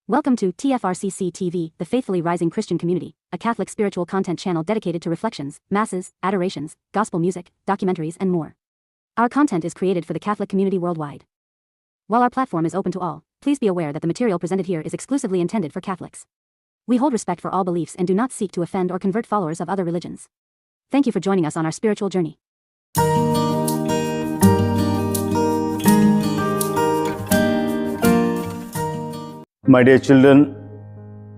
Welcome to TFRCC TV, the Faithfully Rising Christian Community, a Catholic spiritual content channel dedicated to reflections, masses, adorations, gospel music, documentaries, and more. Our content is created for the Catholic community worldwide. While our platform is open to all, please be aware that the material presented here is exclusively intended for Catholics. We hold respect for all beliefs and do not seek to offend or convert followers of other religions. Thank you for joining us on our spiritual journey. My dear children,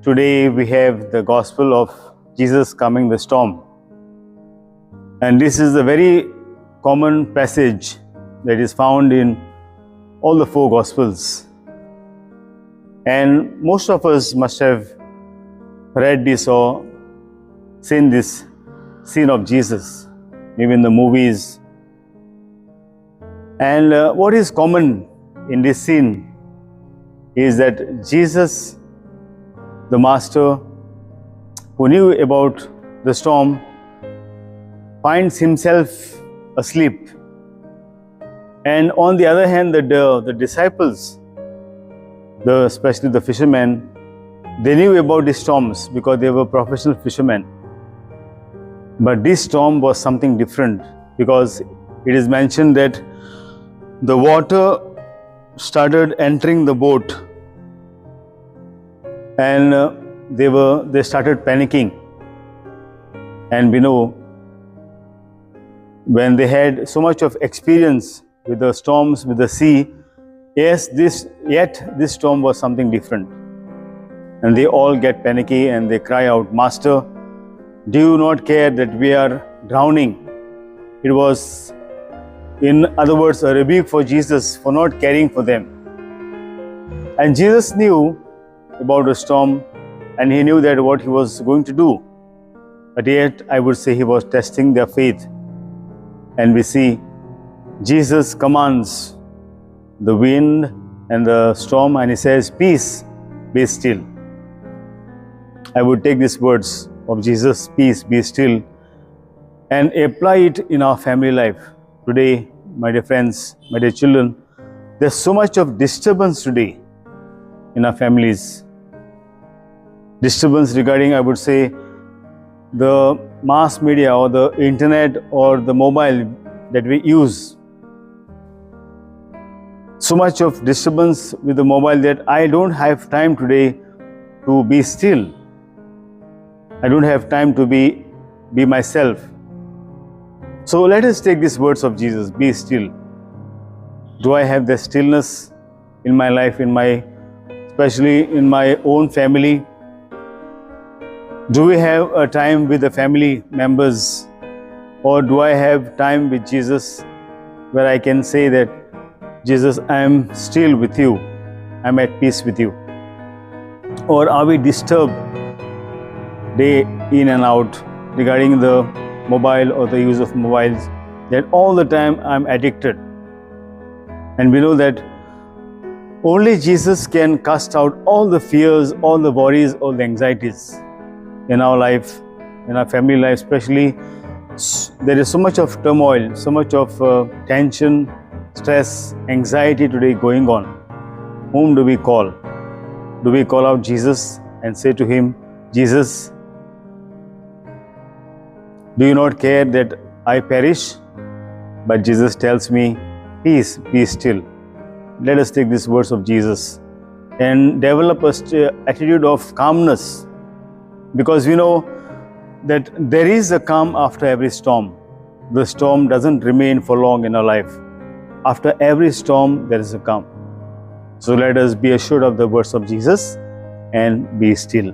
today we have the gospel of Jesus calming the storm. And this is a very common passage that is found in all the four gospels. And most of us must have read this or seen this scene of Jesus, maybe in the movies. And what is common in this scene is that Jesus, the Master, who knew about the storm, finds himself asleep. And on the other hand, the disciples, especially the fishermen, they knew about the storms because they were professional fishermen. But this storm was something different because it is mentioned that the water started entering the boat and they started panicking. And we know when they had so much of experience with the storms, with the sea, yet this storm was something different. And they all get panicky and they cry out, "Master, do you not care that we are drowning?" It was, in other words, a rebuke for Jesus for not caring for them. And Jesus knew about the storm and he knew that what he was going to do. But yet, I would say he was testing their faith. And we see Jesus commands the wind and the storm and he says, "Peace, be still." I would take these words of Jesus, "Peace, be still," and apply it in our family life. Today, my dear friends, my dear children, there's so much of disturbance today in our families. Disturbance regarding, I would say, the mass media or the internet or the mobile that we use. So much of disturbance with the mobile that I don't have time today to be still. I don't have time to be myself. So let us take these words of Jesus, "Be still." Do I have the stillness in my life, especially in my own family? Do we have a time with the family members? Or do I have time with Jesus where I can say that, "Jesus, I am still with you. I am at peace with you"? Or are we disturbed day in and out regarding the mobile or the use of mobiles, that all the time I'm addicted? And we know that only Jesus can cast out all the fears, all the worries, all the anxieties in our life, in our family life especially. There is so much of turmoil, so much of tension, stress, anxiety today going on. Whom do we call? Do we call out Jesus and say to him, "Jesus, do you not care that I perish?" But Jesus tells me, "Peace, be still." Let us take these words of Jesus and develop an attitude of calmness, because we know that there is a calm after every storm. The storm doesn't remain for long in our life. After every storm, there is a calm. So let us be assured of the words of Jesus and be still.